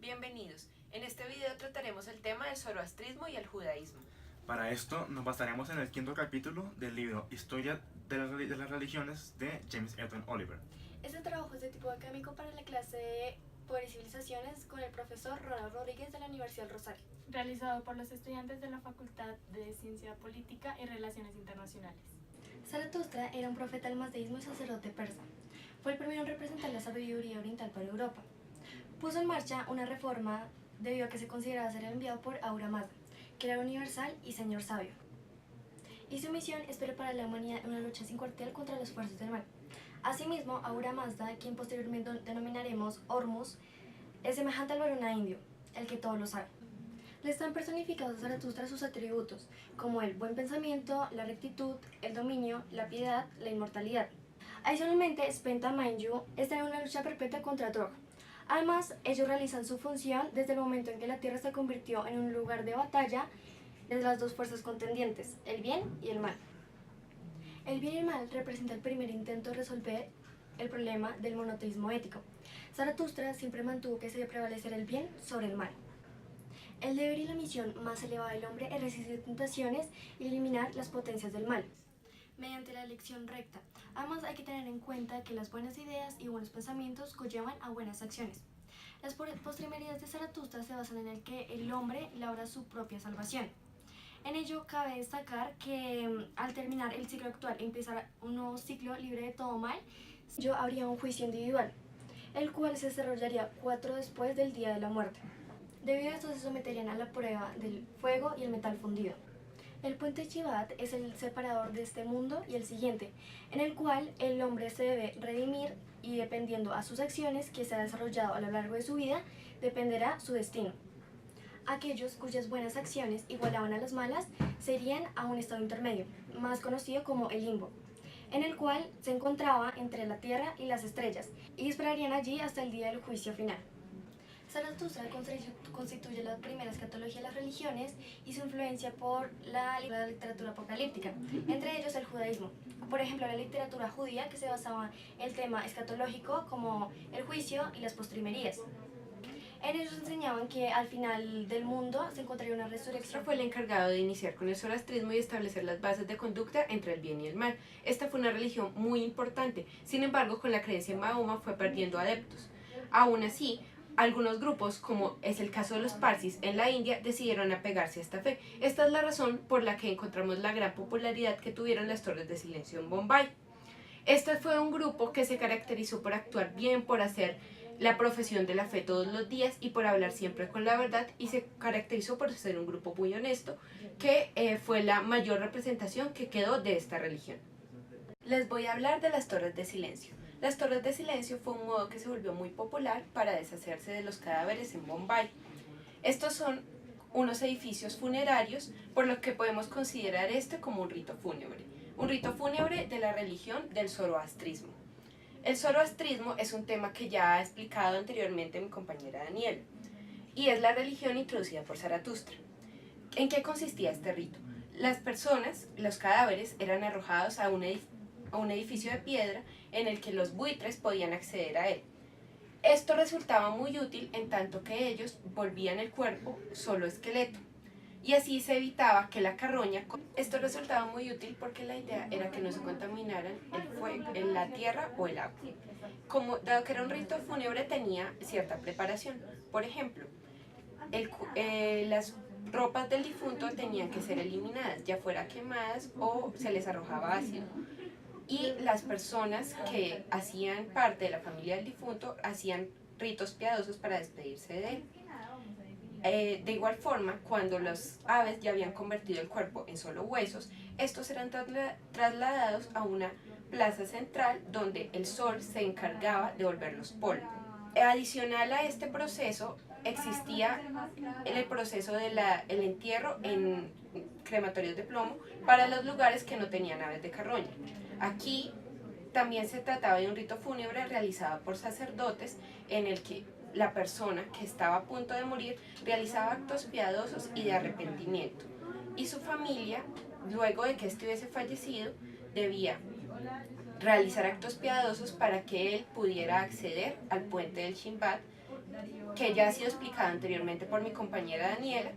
Bienvenidos. En este video trataremos el tema del zoroastrismo y el judaísmo. Para esto nos basaremos en el quinto capítulo del libro Historia de las religiones de James Edwin Oliver. Este trabajo es de tipo académico para la clase de Poder y Civilizaciones con el profesor Ronald Rodríguez de la Universidad del Rosario. Realizado por los estudiantes de la Facultad de Ciencia Política y Relaciones Internacionales. Zaratustra era un profeta del mazdeísmo y sacerdote persa. Fue el primero en representar la sabiduría oriental para Europa. Puso en marcha una reforma debido a que se consideraba ser enviado por Ahura Mazda, que era universal y señor sabio. Y su misión es preparar a la humanidad en una lucha sin cuartel contra las fuerzas del mal. Asimismo, Ahura Mazda, quien posteriormente denominaremos Hormuz, es semejante al Varuna indio, el que todo lo sabe. Le están personificados a Zaratustra sus atributos, como el buen pensamiento, la rectitud, el dominio, la piedad, la inmortalidad. Adicionalmente, Spenta Mainyu está en una lucha perpetua contra Trog. Además, ellos realizan su función desde el momento en que la Tierra se convirtió en un lugar de batalla de las dos fuerzas contendientes, el bien y el mal. El bien y el mal representa el primer intento de resolver el problema del monoteísmo ético. Zaratustra siempre mantuvo que se debe prevalecer el bien sobre el mal. El deber y la misión más elevada del hombre es resistir tentaciones y eliminar las potencias del mal, mediante la elección recta. Además, hay que tener en cuenta que las buenas ideas y buenos pensamientos conllevan a buenas acciones. Las postrimerías de Zaratustra se basan en el que el hombre labra su propia salvación. En ello cabe destacar que al terminar el ciclo actual y empezar un nuevo ciclo libre de todo mal, yo habría un juicio individual, el cual se desarrollaría 4 después del día de la muerte. Debido a esto se someterían a la prueba del fuego y el metal fundido. El puente Chivat es el separador de este mundo y el siguiente, en el cual el hombre se debe redimir y dependiendo a sus acciones que se ha desarrollado a lo largo de su vida, dependerá su destino. Aquellos cuyas buenas acciones igualaban a las malas serían a un estado intermedio, más conocido como el limbo, en el cual se encontraba entre la tierra y las estrellas, y esperarían allí hasta el día del juicio final. Zaratustra constituye la primera escatología de las religiones y su influencia por la literatura apocalíptica, entre ellos el judaísmo. Por ejemplo, la literatura judía que se basaba en el tema escatológico como el juicio y las postrimerías. En ellos enseñaban que al final del mundo se encontraría una resurrección. Fue el encargado de iniciar con el zoroastrismo y establecer las bases de conducta entre el bien y el mal. Esta fue una religión muy importante, sin embargo, con la creencia en Mahoma fue perdiendo adeptos. Aún así, algunos grupos, como es el caso de los Parsis en la India, decidieron apegarse a esta fe. Esta es la razón por la que encontramos la gran popularidad que tuvieron las torres de silencio en Bombay. Este fue un grupo que se caracterizó por actuar bien, por hacer la profesión de la fe todos los días y por hablar siempre con la verdad, y se caracterizó por ser un grupo muy honesto, que fue la mayor representación que quedó de esta religión. Les voy a hablar de las torres de silencio. Las torres de silencio fue un modo que se volvió muy popular para deshacerse de los cadáveres en Bombay. Estos son unos edificios funerarios, por lo que podemos considerar este como un rito fúnebre de la religión del zoroastrismo. El zoroastrismo es un tema que ya ha explicado anteriormente mi compañera Daniela, y es la religión introducida por Zaratustra. ¿En qué consistía este rito? Las personas, los cadáveres, eran arrojados a un edificio de piedra en el que los buitres podían acceder a él. Esto resultaba muy útil en tanto que ellos volvían el cuerpo solo esqueleto, y así se evitaba que la carroña... Esto resultaba muy útil porque la idea era que no se contaminaran el fuego, la tierra o el agua. Dado que era un rito fúnebre, tenía cierta preparación. Por ejemplo, las ropas del difunto tenían que ser eliminadas, ya fuera quemadas o se les arrojaba ácido. Y las personas que hacían parte de la familia del difunto hacían ritos piadosos para despedirse de él. De igual forma, cuando las aves ya habían convertido el cuerpo en solo huesos, estos eran trasladados a una plaza central donde el sol se encargaba de volverlos polvo. Adicional a este proceso, existía el proceso del entierro en crematorios de plomo para los lugares que no tenían aves de carroña. Aquí también se trataba de un rito fúnebre realizado por sacerdotes en el que la persona que estaba a punto de morir realizaba actos piadosos y de arrepentimiento, y su familia, luego de que éste hubiese fallecido, debía realizar actos piadosos para que él pudiera acceder al puente del Shinbad, que ya ha sido explicado anteriormente por mi compañera Daniela,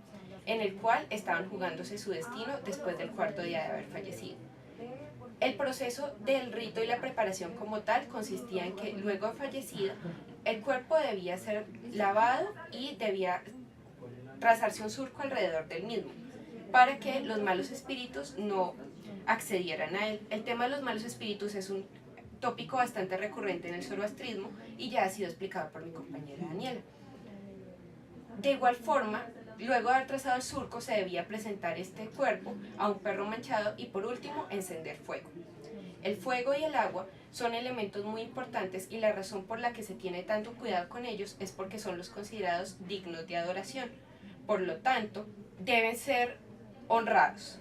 en el cual estaban jugándose su destino después del cuarto día de haber fallecido. El proceso del rito y la preparación como tal consistía en que luego de fallecido el cuerpo debía ser lavado y debía trazarse un surco alrededor del mismo para que los malos espíritus no accedieran a él. El tema de los malos espíritus es un tópico bastante recurrente en el zoroastrismo y ya ha sido explicado por mi compañera Daniela. De igual forma, luego de haber trazado el surco, se debía presentar este cuerpo a un perro manchado y por último encender fuego. El fuego y el agua son elementos muy importantes y la razón por la que se tiene tanto cuidado con ellos es porque son los considerados dignos de adoración. Por lo tanto, deben ser honrados.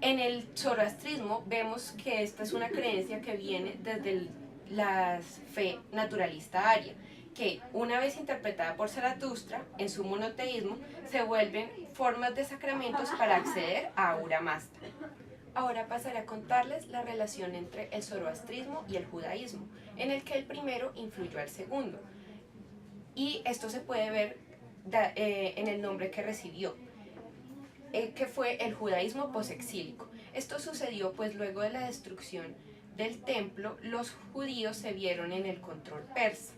En el zoroastrismo vemos que esta es una creencia que viene desde la fe naturalista aria, que una vez interpretada por Zaratustra en su monoteísmo, se vuelven formas de sacramentos para acceder a Ahura Mazda. Ahora pasaré a contarles la relación entre el zoroastrismo y el judaísmo, en el que el primero influyó al segundo. Y esto se puede ver en el nombre que recibió, que fue el judaísmo posexílico. Esto sucedió pues luego de la destrucción del templo, los judíos se vieron en el control persa,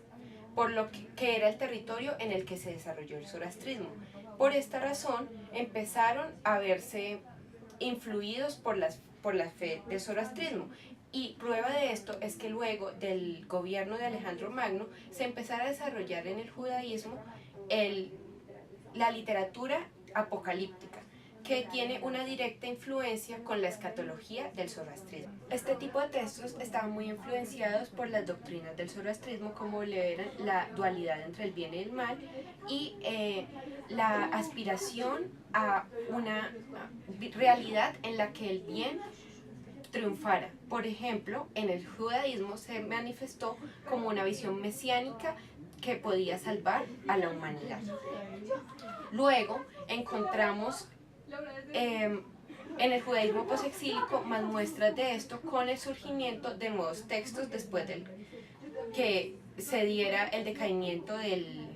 por lo que era el territorio en el que se desarrolló el zoroastrismo. Por esta razón empezaron a verse influidos por la fe del zoroastrismo. Y prueba de esto es que luego del gobierno de Alejandro Magno se empezara a desarrollar en el judaísmo la literatura apocalíptica, que tiene una directa influencia con la escatología del zoroastrismo. Este tipo de textos estaban muy influenciados por las doctrinas del zoroastrismo, como le eran la dualidad entre el bien y el mal y la aspiración a una realidad en la que el bien triunfara. Por ejemplo, en el judaísmo se manifestó como una visión mesiánica que podía salvar a la humanidad. Luego encontramos en el judaísmo posexílico más muestras de esto con el surgimiento de nuevos textos después de que se diera el decaimiento del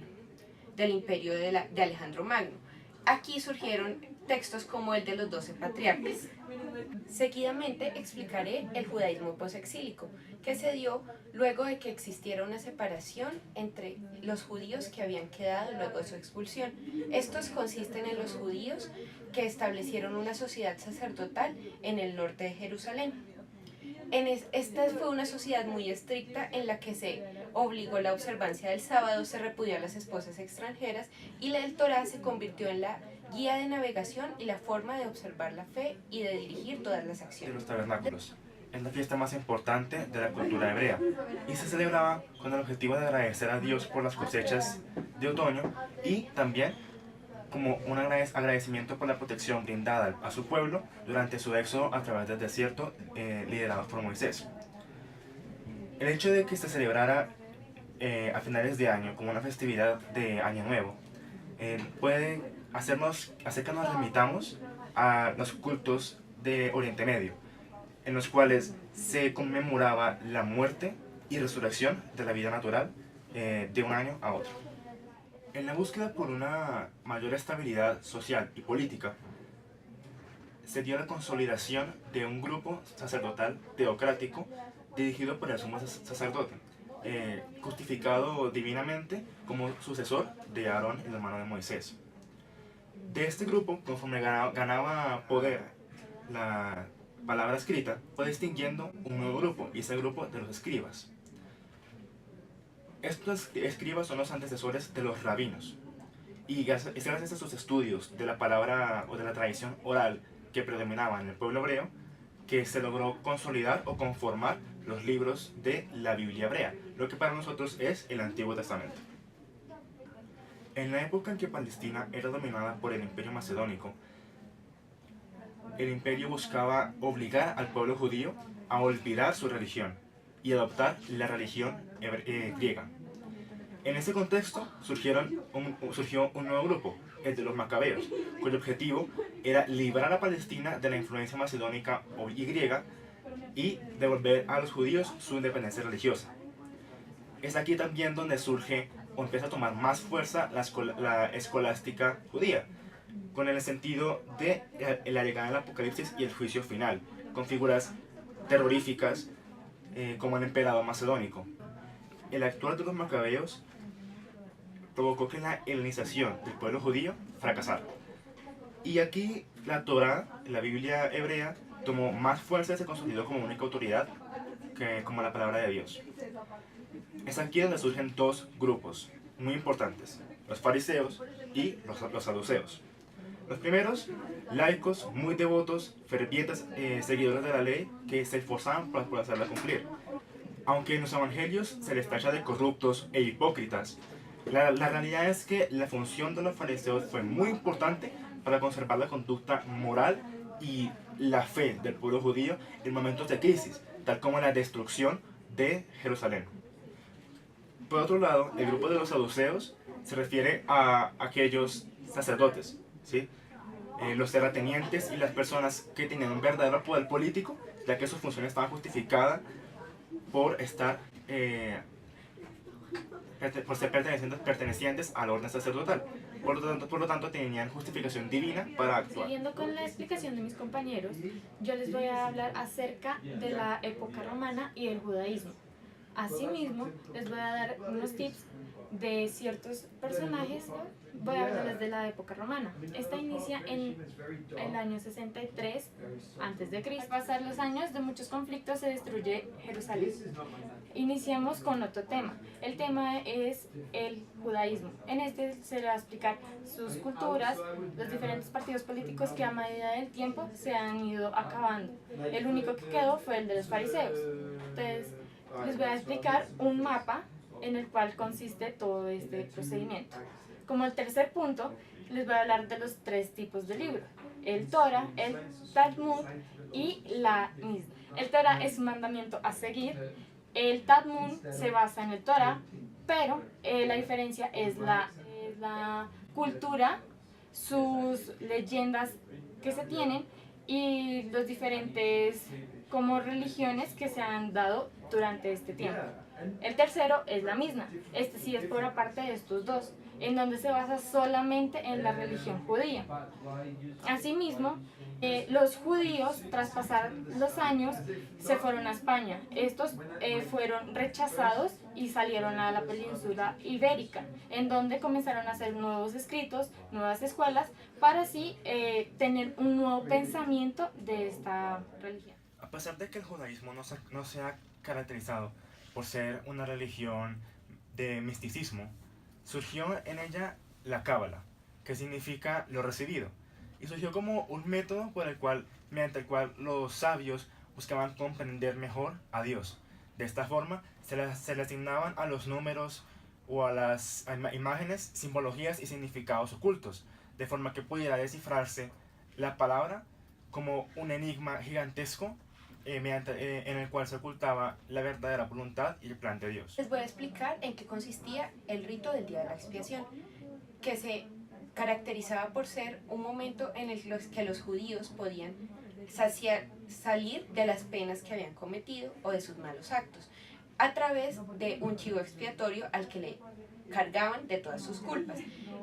imperio de Alejandro Magno. Aquí surgieron textos como el de los 12 patriarcas. Seguidamente explicaré el judaísmo posexílico, que se dio luego de que existiera una separación entre los judíos que habían quedado luego de su expulsión. Estos consisten en los judíos que establecieron una sociedad sacerdotal en el norte de Jerusalén. Esta fue una sociedad muy estricta en la que se obligó la observancia del sábado, se repudió a las esposas extranjeras y la del Torá se convirtió en la guía de navegación y la forma de observar la fe y de dirigir todas las De acciones. los tabernáculos. Es la fiesta más importante de la cultura hebrea y se celebraba con el objetivo de agradecer a Dios por las cosechas de otoño y también como un agradecimiento por la protección brindada a su pueblo durante su éxodo a través del desierto liderados por Moisés. El hecho de que se celebrara a finales de año como una festividad de Año Nuevo puede hacer que nos remitamos a los cultos de Oriente Medio, en los cuales se conmemoraba la muerte y resurrección de la vida natural de un año a otro. En la búsqueda por una mayor estabilidad social y política, se dio la consolidación de un grupo sacerdotal teocrático dirigido por el sumo sacerdote, justificado divinamente como sucesor de Aarón, el hermano de Moisés. De este grupo, conforme ganaba poder la palabra escrita, fue distinguiendo un nuevo grupo, y ese grupo de los escribas. Estos escribas son los antecesores de los rabinos, y gracias a sus estudios de la palabra o de la tradición oral que predominaba en el pueblo hebreo, que se logró consolidar o conformar los libros de la Biblia hebrea, lo que para nosotros es el Antiguo Testamento. En la época en que Palestina era dominada por el Imperio Macedónico, el imperio buscaba obligar al pueblo judío a olvidar su religión y adoptar la religión griega. En ese contexto surgió un nuevo grupo, el de los macabeos, cuyo objetivo era librar a Palestina de la influencia macedónica y griega y devolver a los judíos su independencia religiosa. Es aquí también donde surge o empieza a tomar más fuerza la escolástica judía, con el sentido de la llegada del Apocalipsis y el juicio final, con figuras terroríficas como el emperador macedónico. El actuar de los macabeos provocó que la helenización del pueblo judío fracasara. Y aquí la Torá, la Biblia hebrea, tomó más fuerza y se consolidó como única autoridad como la palabra de Dios. Es aquí donde surgen dos grupos muy importantes, los fariseos y los saduceos. Los primeros, laicos, muy devotos, fervientes seguidores de la ley que se esforzaban por hacerla cumplir. Aunque en los evangelios se les tacha de corruptos e hipócritas, la realidad es que la función de los fariseos fue muy importante para conservar la conducta moral y la fe del pueblo judío en momentos de crisis, tal como la destrucción de Jerusalén. Por otro lado, el grupo de los saduceos se refiere a aquellos sacerdotes, ¿sí? Los terratenientes y las personas que tenían un verdadero poder político, ya que sus funciones estaban justificadas por ser pertenecientes al orden sacerdotal. Por lo tanto, tenían justificación divina para actuar. Siguiendo con la explicación de mis compañeros, yo les voy a hablar acerca de la época romana y el judaísmo. Asimismo, les voy a dar unos tips de ciertos personajes. Voy a hablarles de la época romana. Esta inicia en el año 63 a.C. Al pasar los años de muchos conflictos se destruye Jerusalén. Iniciamos con otro tema. El tema es el judaísmo. En este se le va a explicar sus culturas, los diferentes partidos políticos que a medida del tiempo se han ido acabando. El único que quedó fue el de los fariseos. Entonces, les voy a explicar un mapa en el cual consiste todo este procedimiento. Como el tercer punto, les voy a hablar de los tres tipos de libros: el Torah, el Talmud y la Mishnah. El Torah es un mandamiento a seguir, el Talmud se basa en el Torah, pero la diferencia es la cultura, sus leyendas que se tienen y los diferentes como religiones que se han dado durante este tiempo. El tercero es la Mishnah. Este sí es por aparte de estos dos, en donde se basa solamente en la religión judía. Asimismo, los judíos, tras pasar los años, se fueron a España. Estos fueron rechazados y salieron a la península ibérica, en donde comenzaron a hacer nuevos escritos, nuevas escuelas, para así tener un nuevo pensamiento de esta religión. A pesar de que el judaísmo no se ha caracterizado por ser una religión de misticismo, surgió en ella la Cábala, que significa lo recibido, y surgió como un método mediante el cual los sabios buscaban comprender mejor a Dios. De esta forma se le asignaban a los números o a las imágenes simbologías y significados ocultos, de forma que pudiera descifrarse la palabra como un enigma gigantesco en el cual se ocultaba la verdadera voluntad y el plan de Dios. Les voy a explicar en qué consistía el rito del Día de la Expiación, que se caracterizaba por ser un momento en el que los judíos podían salir de las penas que habían cometido o de sus malos actos, a través de un chivo expiatorio al que le cargaban de todas sus culpas.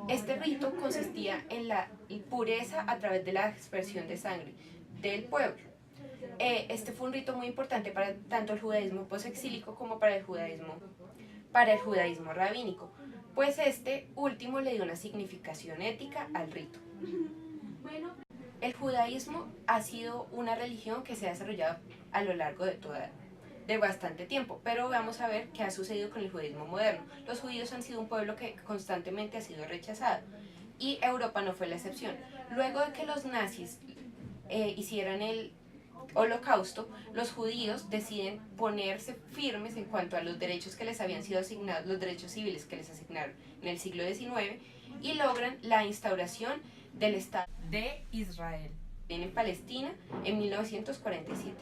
Este rito consistía en la pureza a través de la expresión de sangre del pueblo. Este fue un rito muy importante para tanto el judaísmo posexílico como para el judaísmo rabínico, pues este último le dio una significación ética al rito. El judaísmo ha sido una religión que se ha desarrollado a lo largo de bastante tiempo, pero vamos a ver qué ha sucedido con el judaísmo moderno. Los judíos han sido un pueblo que constantemente ha sido rechazado y Europa no fue la excepción. Luego de que los nazis hicieran el Holocausto, los judíos deciden ponerse firmes en cuanto a los derechos que les habían sido asignados, los derechos civiles que les asignaron en el siglo XIX, y logran la instauración del Estado de Israel en Palestina en 1947.